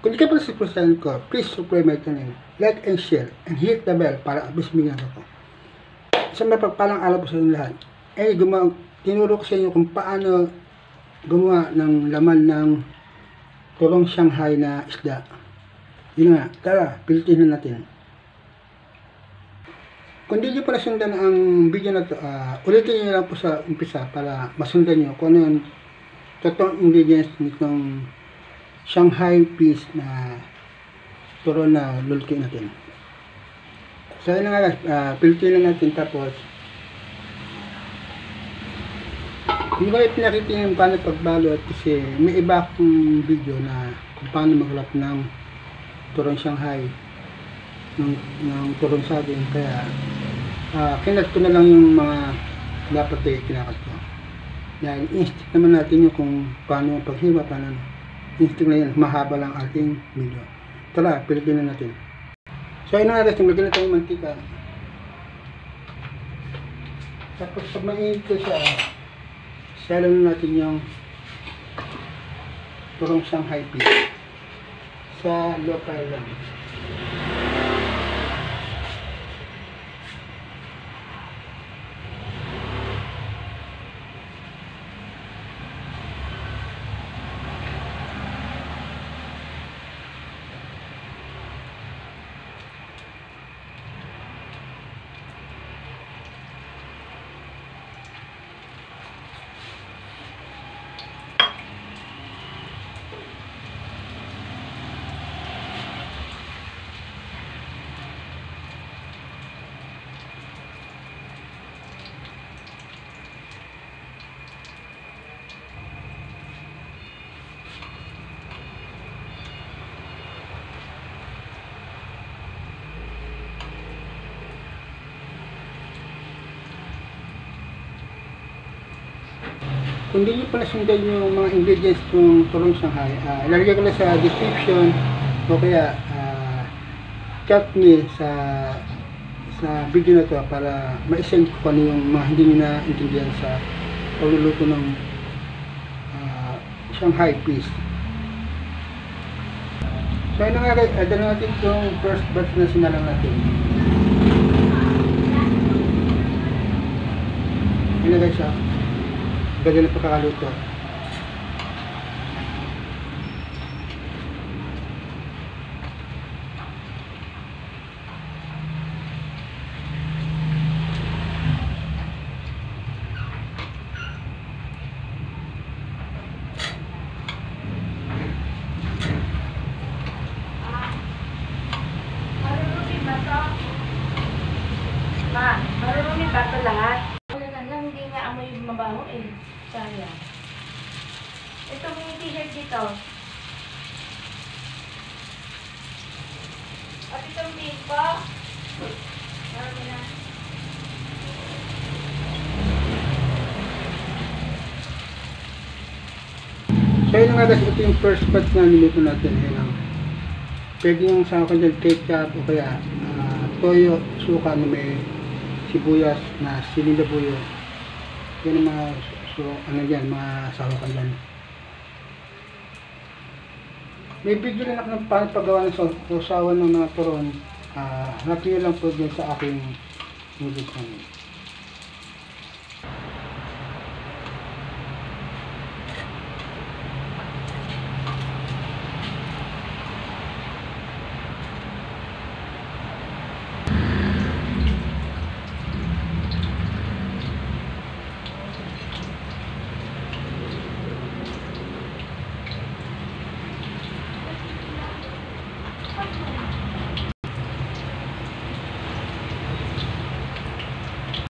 Kung di ka pala subscribe ko, please subscribe my channel, like and share, and hit the bell para abis bigyan ako. Sa mapagpalang araw po sa inyo lahat. Tinuro ko sa inyo kung paano gumawa ng laman ng turong Shanghai na isda. Yun nga, tara, pilitin na natin. Kung di nyo pa nasundan ang video na to, ulitin nyo lang po sa umpisa para masundan nyo kung ano yung totoong ingredients nitong Shanghai fish na turo na lulki natin. So yun nga guys, pilitin na natin tapos hindi ko yung pinakita yung paano pagbalot kasi may iba akong video na kung paano maglap ng turong Shanghai ng turong saging kaya kinat ko na lang yung mga dapat ay kinakat ko. Dahil instinct naman natin yung kung paano paghiwa, paano instinct na yan, mahaba lang ating video. Tara, pilitin na natin. So ayun na nga guys, lagyan na tayong mantika. Tapos pag mainit ko siya, salo na natin yung turong Shanghai fish sa low fire lang. Kung hindi nyo pala sundan yung mga ingredients ng turong Shanghai, ilalagay ko lang sa description o kaya chat me sa video na to para ma-send ko ano yung mga hindi nyo na-intindihan sa pagluluto ng Shanghai fish. So yun nga guys, dala natin itong first batch na sinalang natin. Yun na guys ganda na pagkakaluto. Marunong ba ito lahat? Wala na lang, hindi nga amoy mabaho eh. Sayang. Ito may t-shirt dito. At itong pink po. Marami na. So yun nga guys, ito yung first batch na niluto natin. Pwede yung sa akin dyan ketchup o kaya toyo, suka na may sibuyas na sinilabuyo. Yan ang mga mga sawakan dyan. May video rin ako ng paano paggawa ng sausawan ng mga turon. Hanapin nyo lang po dyan sa aking YouTube channel.